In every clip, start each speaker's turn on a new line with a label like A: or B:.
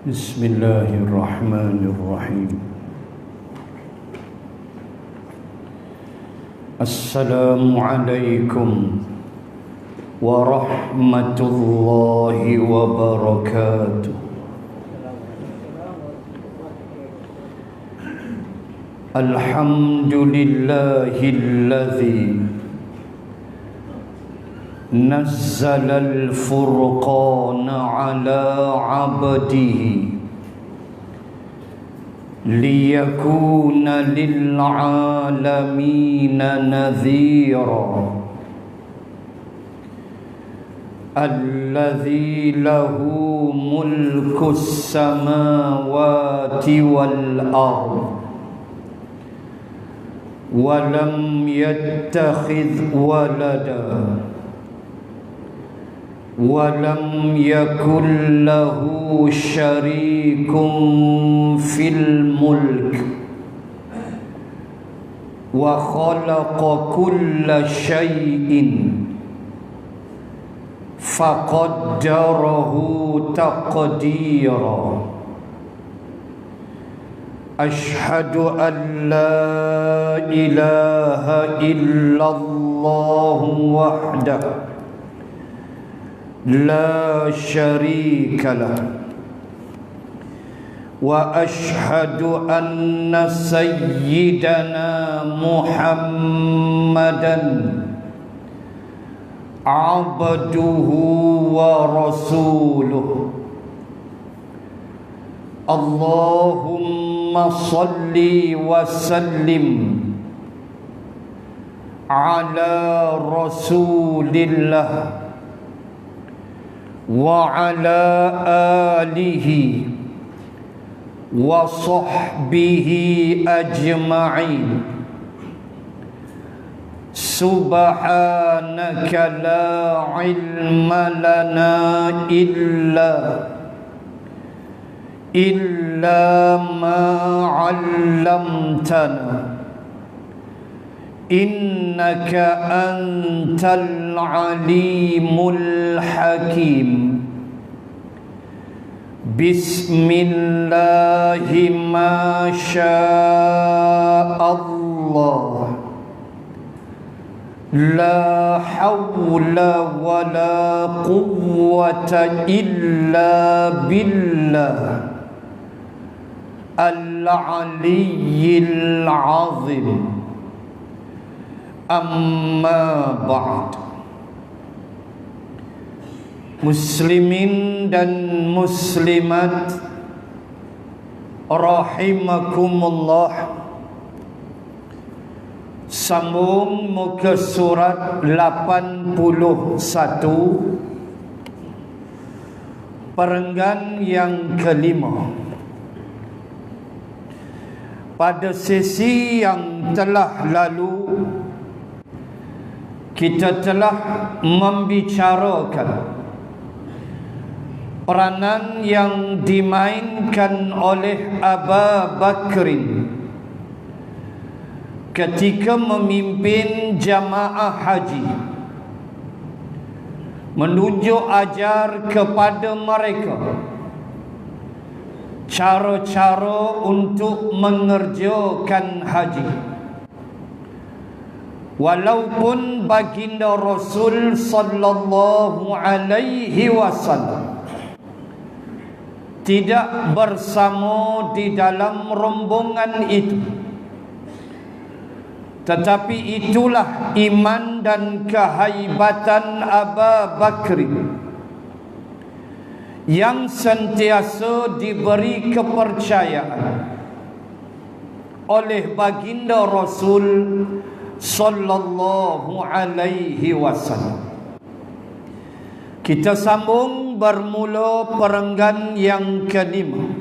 A: Bismillahirrahmanirrahim. Assalamualaikum warahmatullahi wabarakatuh. Alhamdulillahilladzi nazzalal furqana ala abdihi liyakuna lil alamina nadhira alladzi lahu mulkus samawati wal ardh wa lam yattakhidh walada walam yakul lahu syarikun fil mulk wa khalaqa kulla syai'in faqaddarahu taqdira. Ashhadu an la ilaha illallah wahdahu لا شريك له وأشهد أن سيدنا محمدا عبده ورسوله. اللهم صل وسلم على رسول الله وعلى آله وصحبه أجمعين. سبحانك لا علم لنا إلا ما علمتنا إنك أنت العليم الحكيم. بسم الله ما شاء الله لا حول ولا قوة إلا بالله العلي العظيم. Amma ba'd. Muslimin dan muslimat rahimakumullah. Sambung muka surat 81, perenggan yang kelima. Pada sesi yang telah lalu kita telah membicarakan peranan yang dimainkan oleh Abu Bakr ketika memimpin jamaah haji, menunjuk ajar kepada mereka cara-cara untuk mengerjakan haji. Walaupun baginda Rasul sallallahu alaihi wasallam tidak bersama di dalam rombongan itu, tetapi itulah iman dan kehaibatan Abu Bakr yang sentiasa diberi kepercayaan oleh baginda Rasul sallallahu alaihi wasallam. Kita sambung bermula perenggan yang kelima.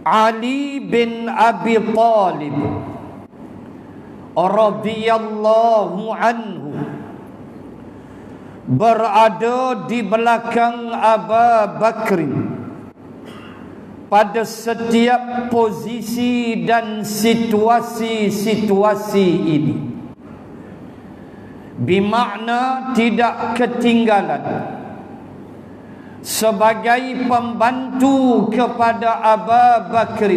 A: Ali bin Abi Talib radhiyallahu anhu berada di belakang Abu Bakr pada setiap posisi dan situasi-situasi ini. Bermakna tidak ketinggalan sebagai pembantu kepada Abu Bakr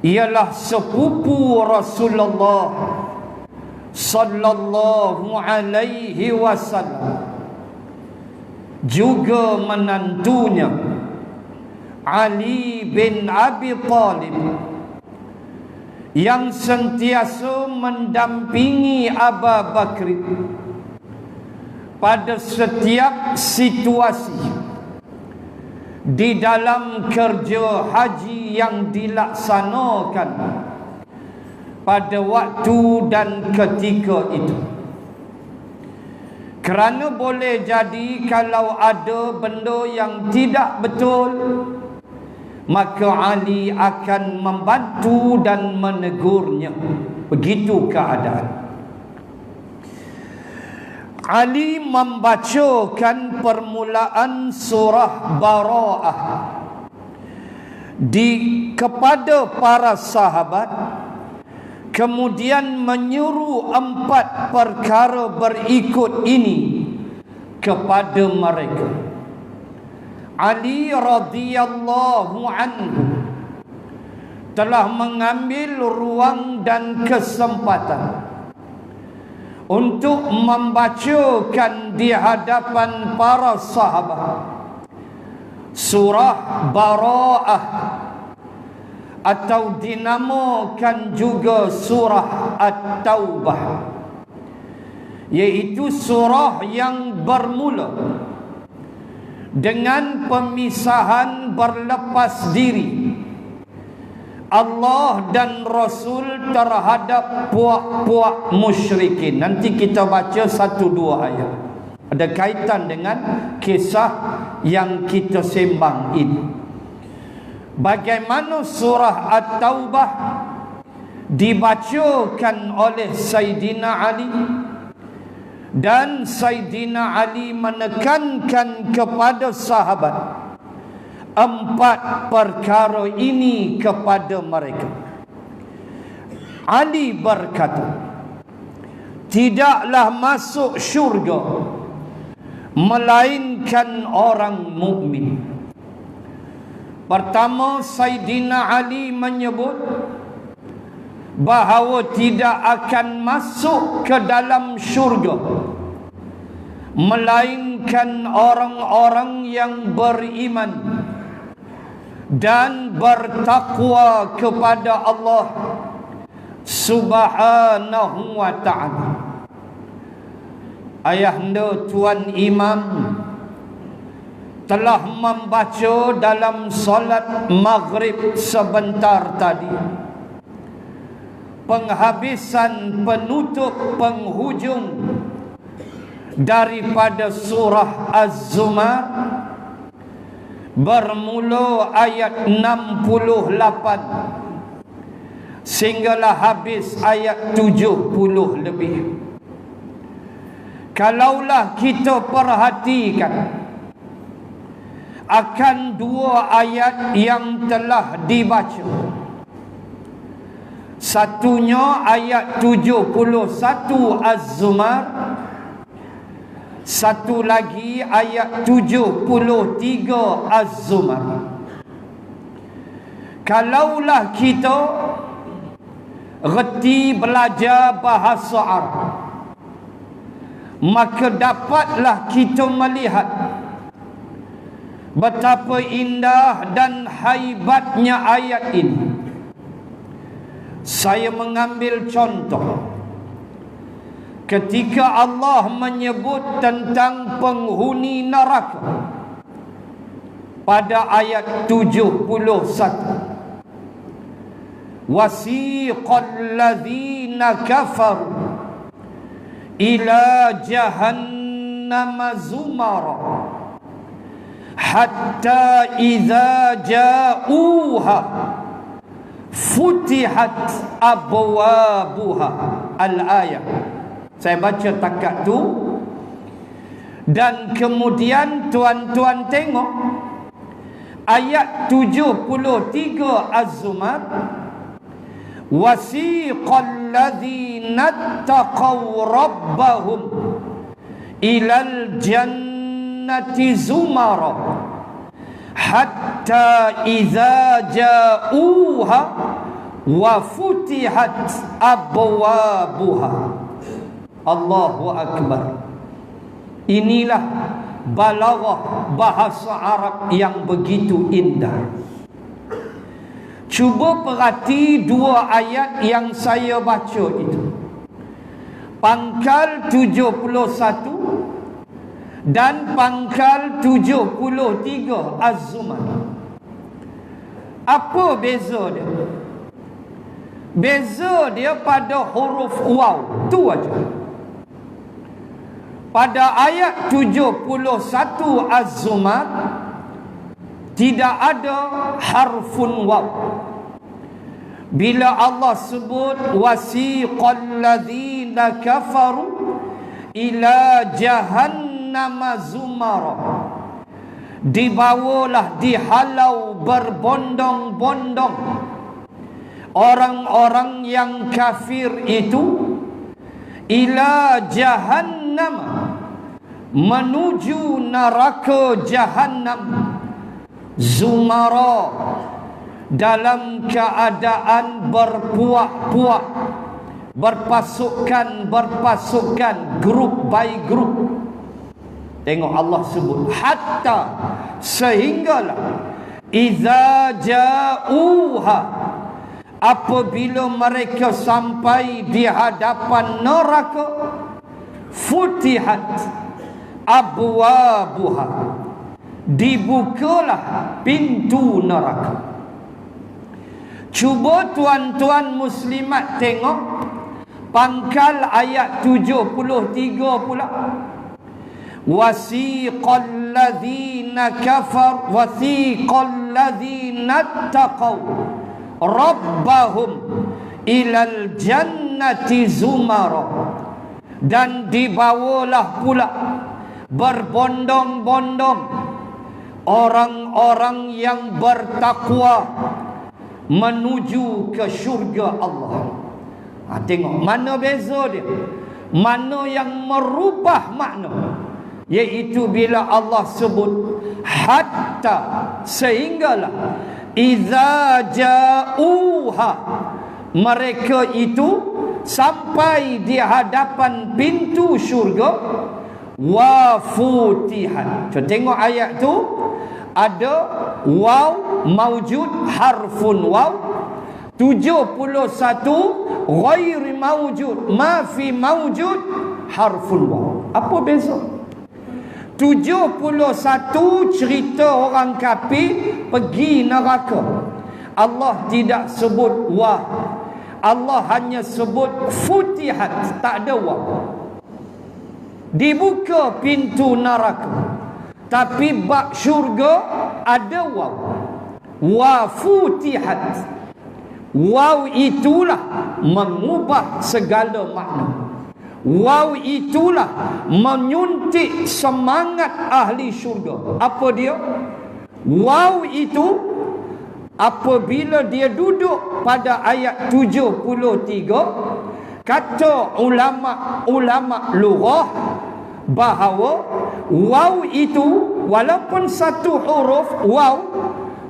A: ialah sepupu Rasulullah sallallahu alaihi wasallam, juga menantunya Ali bin Abi Thalib yang sentiasa mendampingi Abu Bakr pada setiap situasi di dalam kerja haji yang dilaksanakan pada waktu dan ketika itu. Kerana boleh jadi kalau ada benda yang tidak betul, maka Ali akan membantu dan menegurnya. Begitu keadaan. Ali membacakan permulaan surah Bara'ah kepada para sahabat, kemudian menyuruh 4 perkara berikut ini kepada mereka. Ali radhiyallahu anhu telah mengambil ruang dan kesempatan untuk membacakan di hadapan para sahabat surah Bara'ah, atau dinamakan juga surah At-Taubah, iaitu surah yang bermula dengan pemisahan berlepas diri Allah dan Rasul terhadap puak-puak musyrikin. Nanti kita baca 1-2 ayat. Ada kaitan dengan kisah yang kita sembang ini. Bagaimana surah At-Taubah dibacakan oleh Sayyidina Ali, dan Sayyidina Ali menekankan kepada sahabat 4 perkara ini kepada mereka. Ali berkata, tidaklah masuk syurga melainkan orang mukmin. Pertama, Sayyidina Ali menyebut bahawa tidak akan masuk ke dalam syurga melainkan orang-orang yang beriman dan bertakwa kepada Allah Subhanahu wa ta'ala. Ayahanda Tuan Imam telah membaca dalam solat maghrib sebentar tadi penghabisan penutup penghujung daripada surah Az-Zumar, bermula ayat 68 sehinggalah habis ayat 70 lebih. Kalaulah kita perhatikan akan 2 ayat yang telah dibaca, satunya ayat 71 Az-Zumar, satu lagi ayat 73 Az-Zumar. Kalaulah kita reti belajar bahasa Arab, maka dapatlah kita melihat betapa indah dan haibatnya ayat ini. Saya mengambil contoh ketika Allah menyebut tentang penghuni neraka pada ayat 71, wasiqal ladzina kafaru ila jahannama zumara hatta idza ja'uha futihat abwabuha. Al-ayat. Saya baca takat tu, dan kemudian tuan-tuan tengok ayat 73 Az-Zumar, wasiqal ladzina taqaw rabbahum ilal jannah jannati zumara hatta idza ja'uha wa futihat abwabuha. Allahu akbar. Inilah balaghah bahasa Arab yang begitu indah. Cuba perhati dua ayat yang saya baca itu. Pangkal 71 dan pangkal 73 Az-Zumar. Apa beza dia? Beza dia pada huruf waw. Tu aja. Pada ayat 71 Az-Zumar tidak ada harfun waw. Bila Allah sebut wasiqal ladzina kafaru ila jahannam zumara, dibawalah, dihalau berbondong-bondong orang-orang yang kafir itu ila jahannam, menuju neraka jahannam, zumara, dalam keadaan berpuak-puak, berpasukan, grup by grup. Tengok Allah sebut hatta, sehinggalah, idza ja'uha, apabila mereka sampai di hadapan neraka, futihat abwabuha, dibukalah pintu neraka. Cuba tuan-tuan muslimat tengok pangkal ayat 73 pula. Wasiqal ladzina kafar wasiqal ladzina taqaw rabbahum ilal jannati zumara, dan dibawalah pula berbondong-bondong orang-orang yang bertakwa menuju ke syurga Allah. Tengok mana beza dia, mana yang merubah makna, iaitu bila Allah sebut hatta, sehinggalah, idza ja'uha, mereka itu sampai di hadapan pintu syurga, wa futihat. Tengok ayat tu, ada waw maujud, harfun waw. 71 ghairi maujud, ma fi maujud, harfun waw. Apa beza? 71 cerita orang kafir pergi neraka, Allah tidak sebut wa, Allah hanya sebut futihat, tak ada wa. Dibuka pintu neraka, tapi bab syurga ada waw. Wa futihat. Waw itulah mengubah segala makna. Waw itulah menyuntik semangat ahli syurga. Apa dia? Waw itu apabila dia duduk pada ayat 73, kata ulama lughah bahawa waw itu walaupun satu huruf waw,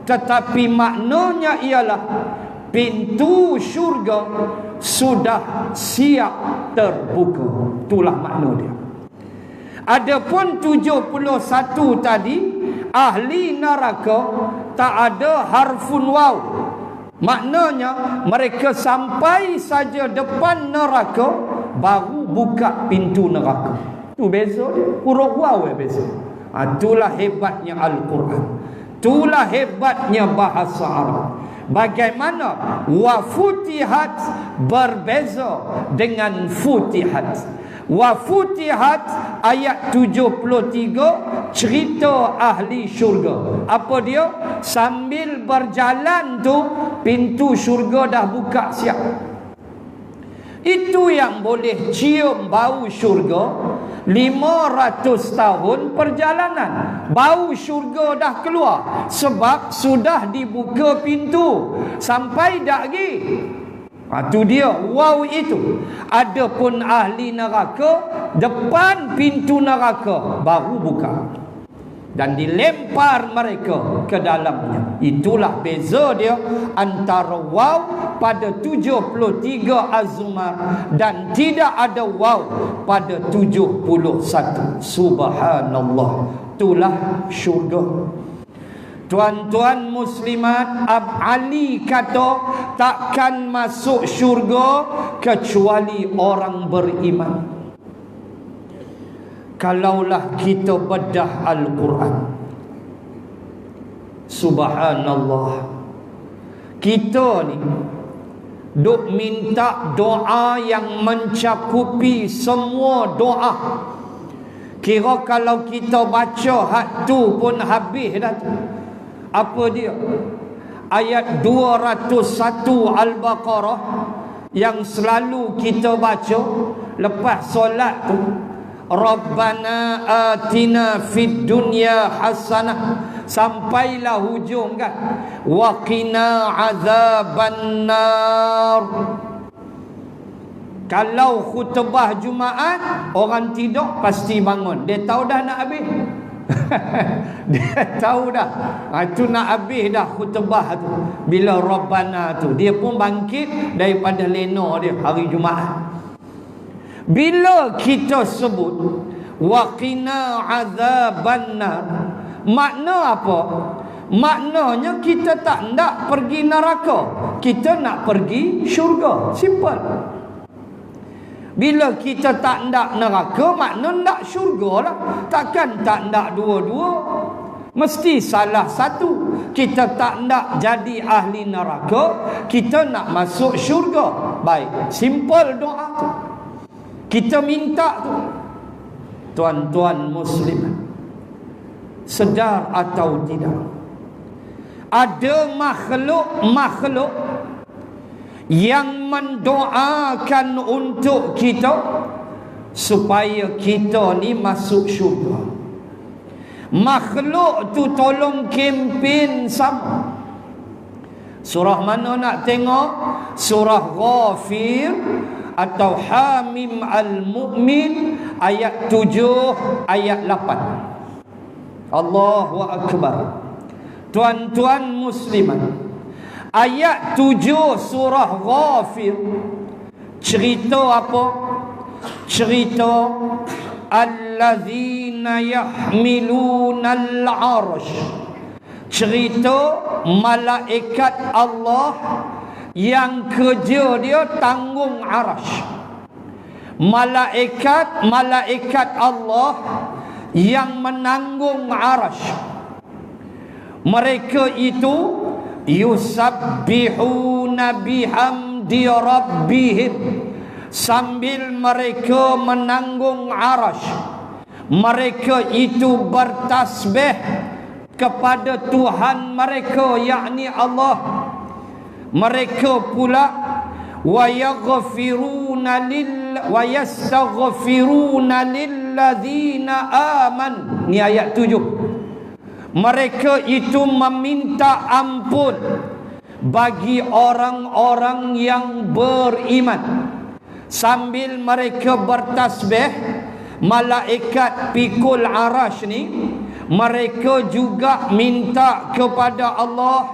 A: tetapi maknanya ialah pintu syurga sudah siap terbuka. Itulah makna dia. Adapun 71 tadi, ahli neraka, tak ada harfun waw. Maknanya mereka sampai saja depan neraka, baru buka pintu neraka. Itu beza dia. Huruf waw beza. Itulah hebatnya Al-Quran. Itulah hebatnya bahasa Arab. Bagaimana wa futihat berbeza dengan futihat. Wa futihat ayat 73 cerita ahli syurga. Apa dia? Sambil berjalan tu pintu syurga dah buka siap. Itu yang boleh cium bau syurga. 500 tahun perjalanan, bau syurga dah keluar, sebab sudah dibuka pintu. Sampai dak lagi. Itu dia wow itu. Adapun ahli neraka, depan pintu neraka baru buka. dan dilempar mereka ke dalamnya. Itulah beza dia antara waw pada 73 Az-Zumar dan tidak ada waw pada 71. Subhanallah. Itulah syurga. Tuan-tuan muslimat, Ali kata takkan masuk syurga kecuali orang beriman. Kalaulah kita bedah Al-Quran, subhanallah, kita ni duk minta doa yang mencakupi semua doa. Kira kalau kita baca hak tu pun habis dah tu. Apa dia? Ayat 201 Al-Baqarah yang selalu kita baca lepas solat tu. Rabbana atina fid dunya hasanah, sampailah hujung kan, wa qina azaban nar. Kalau khutbah Jumaat orang tidur pasti bangun, dia tahu dah nak habis. Dia tahu dah tu nak habis dah khutbah tu. Bila Rabbana tu dia pun bangkit daripada lena dia hari Jumaat. Bila kita sebut waqina azabannar, makna apa? Maknanya kita tak nak pergi neraka, kita nak pergi syurga. Simple. Bila kita tak nak neraka, makna nak syurga lah. Takkan tak nak dua-dua, mesti salah satu. Kita tak nak jadi ahli neraka, kita nak masuk syurga. Baik, simple doa tu, kita minta tu. Tuan-tuan muslimat, sedar atau tidak, ada makhluk-makhluk yang mendoakan untuk kita supaya kita ni masuk syurga. Makhluk tu tolong kempen sama. Surah mana nak tengok? Surah Ghafir atau Hamim Al-Mu'min ayat 7 ayat 8. Allahu Akbar. Tuan-tuan muslimat, ayat 7 surah Ghafir cerita apa? Cerita allazina yahmiluna al-'arsy, cerita malaikat Allah yang kerja dia tanggung arasy. Malaikat Allah yang menanggung arasy. Mereka itu yusabbihuna bihamdi rabbihim, sambil mereka menanggung arasy, mereka itu bertasbih kepada Tuhan mereka, yakni Allah. Mereka pula wa yastaghfiruna lilladzina aman. Ni ayat 7. Mereka itu meminta ampun bagi orang-orang yang beriman. Sambil mereka bertasbih, malaikat pikul arasy ni, mereka juga minta kepada Allah,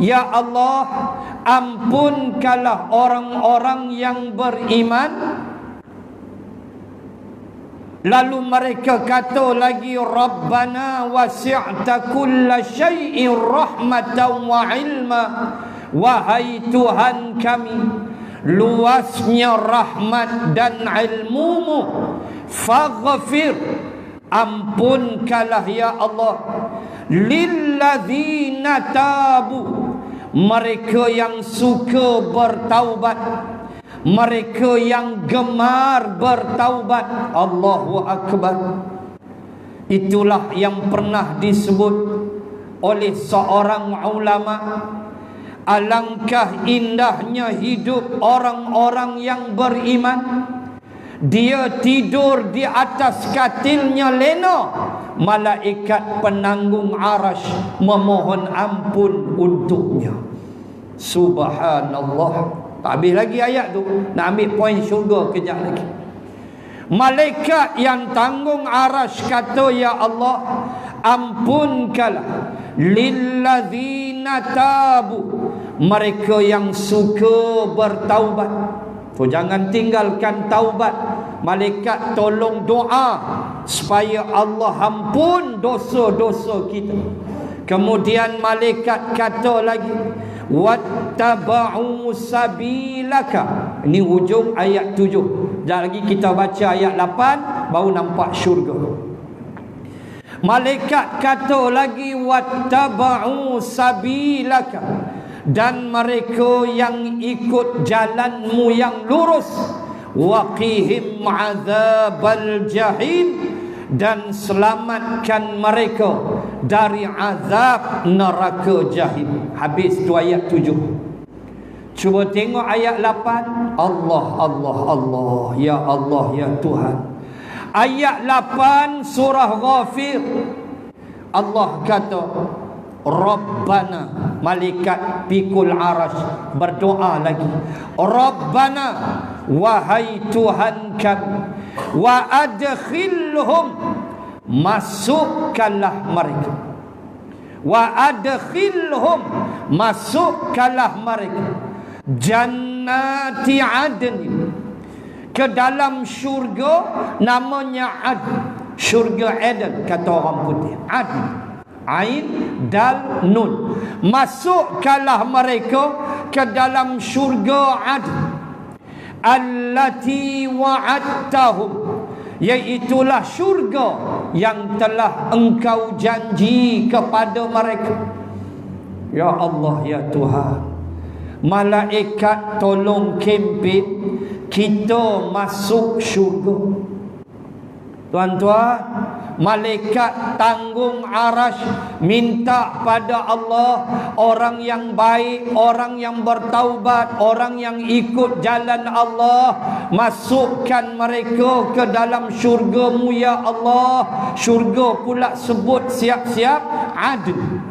A: ya Allah, ampunkanlah orang-orang yang beriman. Lalu mereka kata lagi, Rabbana wasi'ta kulla syai'in rahmatan wa ilma. Wahai Tuhan kami, luasnya rahmat dan ilmumu, faghfir, ampunkanlah ya Allah, lilladzina tabu, mereka yang suka bertaubat, mereka yang gemar bertaubat. Allahu Akbar. Itulah yang pernah disebut oleh seorang ulama, alangkah indahnya hidup orang-orang yang beriman. Dia tidur di atas katilnya lena, malaikat penanggung arasy memohon ampun untuknya. Subhanallah. Tak habis lagi ayat tu, nak ambil poin syurga kejap lagi. Malaikat yang tanggung arasy kata, ya Allah, ampunkanlah lilladzina tabu, mereka yang suka bertaubat. So, jangan tinggalkan taubat. Malaikat tolong doa supaya Allah ampun dosa-dosa kita. Kemudian malaikat kata lagi, wattaba'u sabilaka. Ini hujung ayat 7. Sekejap lagi kita baca ayat 8 baru nampak syurga. Malaikat kata lagi, wattaba'u sabilaka, dan mereka yang ikut jalanmu yang lurus, waqihim azabal jahim, dan selamatkan mereka dari azab neraka jahim. Habis tu ayat 7. Cuba tengok ayat 8. Allah, Allah, Allah, ya Allah, ya Tuhan. Ayat 8 surah Ghafir, Allah kata, Rabbana, malaikat pikul arash berdoa lagi, Rabbana, wahai Tuhan kami, wa adkhilhum, masukkanlah mereka, wa adkhilhum, masukkanlah mereka, jannati adnin, ke dalam syurga namanya Adn. Syurga Eden kata orang putih, Adn, Ain Dal Nun. Masukkanlah mereka ke dalam syurga Adn allati wa'adtahum, iaitulah syurga yang telah engkau janji kepada mereka. Ya Allah, ya Tuhan, malaikat tolong kempen kita masuk syurga. Tuan-tuan, malaikat tanggung arash minta pada Allah, orang yang baik, orang yang bertaubat, orang yang ikut jalan Allah, masukkan mereka ke dalam syurga-Mu ya Allah. Syurga pula sebut siap-siap Adn.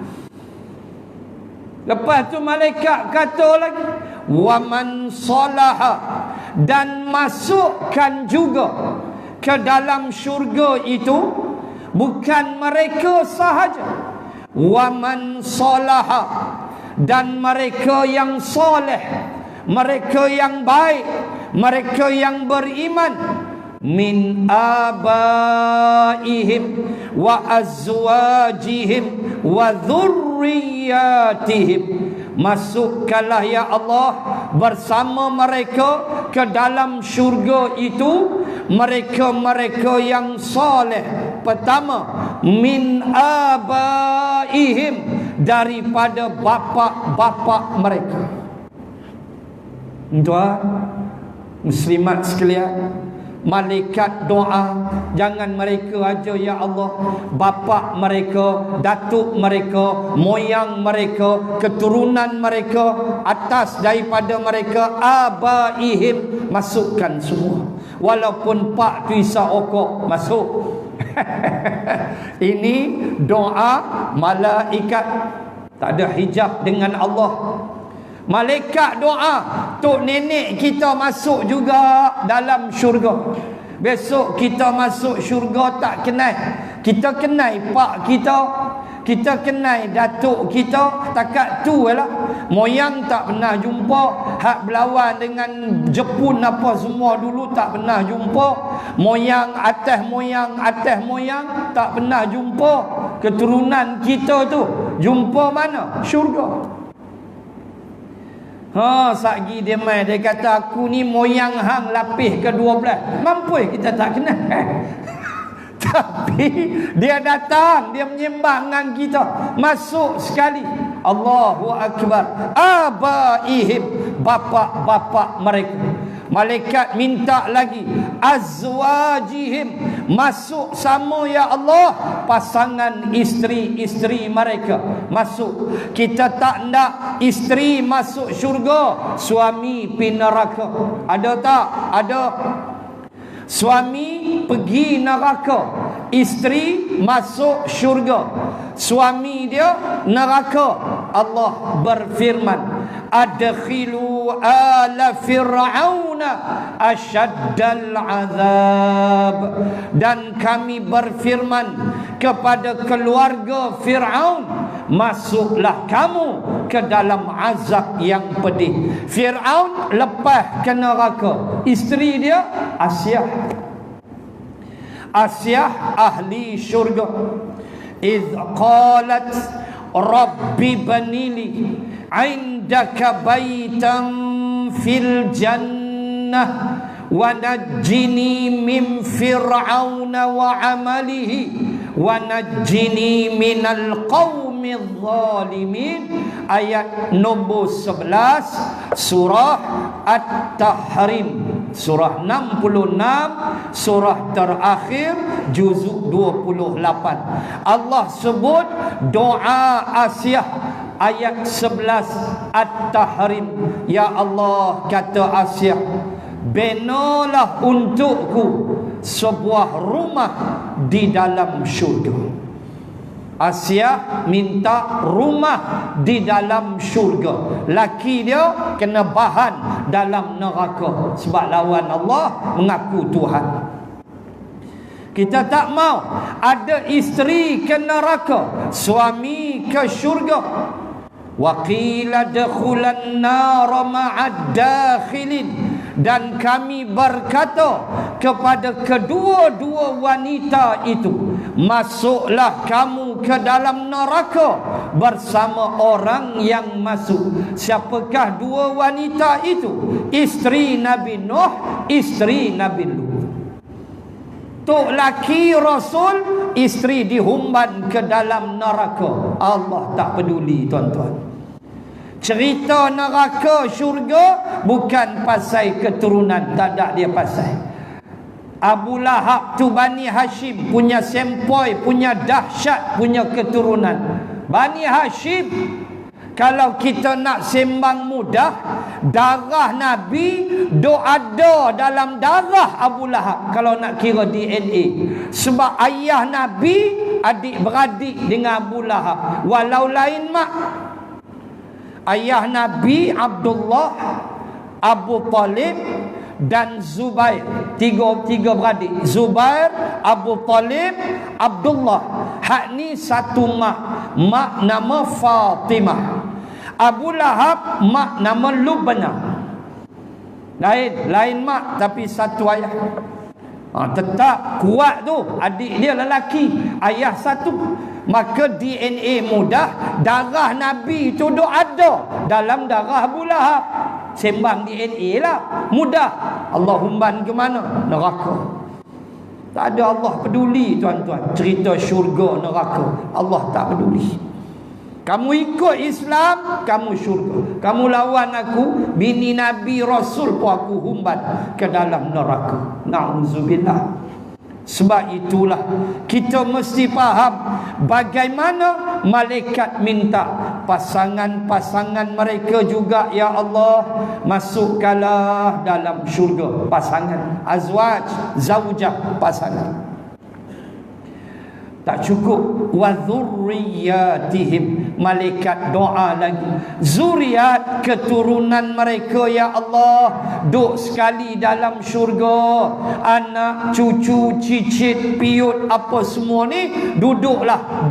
A: Lepas tu malaikat kata lagi, wa man salaha, dan masukkan juga ke dalam syurga itu bukan mereka sahaja, wa man salaha, dan mereka yang soleh, mereka yang baik, mereka yang beriman, min abaihim wa azwajihim wa dhurriyyatihim. Masukkanlah ya Allah bersama mereka ke dalam syurga itu mereka-mereka yang soleh. Pertama, min abaihim, daripada bapa-bapa mereka. Tuan muslimat sekalian, malaikat doa, jangan mereka aja ya Allah, bapa mereka, datuk mereka, moyang mereka, keturunan mereka, atas daripada mereka, abaihim, masukkan semua. Walaupun pak tu Isa okok, masuk. Ini doa malaikat, tak ada hijab dengan Allah. Malaikat doa, tok nenek kita masuk juga dalam syurga. Besok kita masuk syurga tak kenal. Kita kenal pak kita, kita kenal datuk kita, takat tu lah. Moyang tak pernah jumpa, hak berlawan dengan Jepun apa semua dulu tak pernah jumpa. Moyang atas moyang tak pernah jumpa. Keturunan kita tu jumpa mana? Syurga. Satgi dia main, dia kata aku ni moyang hang lapis ke-12. Mampu kita tak kenal. Tapi dia datang, dia menyembah dengan kita, masuk sekali. Allahu Akbar. Abaihim, bapa-bapa mereka. Malaikat minta lagi, azwajihim, masuk sama ya Allah pasangan isteri-isteri mereka masuk. Kita tak nak isteri masuk syurga, suami pergi neraka. Ada tak? Ada. Suami pergi neraka, isteri masuk syurga. Suami dia neraka. Allah berfirman, adkhilu ala fir'auna asyaddal azab, Dan kami berfirman kepada keluarga Fir'aun, masuklah kamu ke dalam azab yang pedih. Fir'aun lepas ke neraka. Isteri dia Asyah. Asyah ahli syurga. Idh qalat rabbi banili indaka baitan fil jannah wa najjini min fir'auna wa amalihi wa najjini minal qaumidh zalimin. Ayat nombor 11 surah At-Tahrim, surah 66, surah terakhir juzuk 28. Allah sebut doa Asyah ayat 11 At-Tahrim. Ya Allah, kata Asyah, benalah untukku sebuah rumah di dalam syurga. Asyah minta rumah di dalam syurga. Laki dia kena bahan dalam neraka sebab lawan Allah, mengaku Tuhan. Kita tak mau ada isteri ke neraka, suami ke syurga. Wa qila dakhulan nar ma'ad dakhilin. Dan kami berkata kepada kedua-dua wanita itu, masuklah kamu ke dalam neraka bersama orang yang masuk. Siapakah dua wanita itu? Isteri Nabi Nuh, isteri Nabi Lut. Tok laki Rasul, isteri dihumban ke dalam neraka. Allah tak peduli, tuan-tuan. Cerita neraka syurga bukan pasal keturunan, tak ada dia pasal. Abu Lahab tu Bani Hashim, punya sempoi, punya dahsyat, punya keturunan. Bani Hashim, kalau kita nak sembang mudah, darah Nabi ada dalam darah Abu Lahab kalau nak kira DNA. Sebab ayah Nabi adik-beradik dengan Abu Lahab. Walau lain mak, ayah Nabi Abdullah, Abu Talib dan Zubair. Tiga beradik. Zubair, Abu Talib, Abdullah. Hak ni satu mak. Mak nama Fatimah. Abu Lahab mak nama Lubna. Lain mak tapi satu ayah. Tetap kuat tu. Adik dia lelaki, ayah satu. Maka DNA mudah, darah Nabi itu ada dalam darah Abu Lahab. Sembang DNA lah, mudah. Allah humban ke mana? Neraka. Tak ada Allah peduli, tuan-tuan. Cerita syurga neraka, Allah tak peduli. Kamu ikut Islam, kamu syurga. Kamu lawan aku, bini Nabi Rasul pun aku humban ke dalam neraka. Na'udzubillah. Sebab itulah kita mesti faham bagaimana malaikat minta pasangan-pasangan mereka juga, ya Allah, masukkanlah dalam syurga. Pasangan, azwaj, zaujah, pasangan. Tak cukup, wa dzurriyyatihim, malaikat doa lagi, zuriat keturunan mereka, ya Allah, duk sekali dalam syurga. Anak, cucu, cicit, piut, apa semua ni duduklah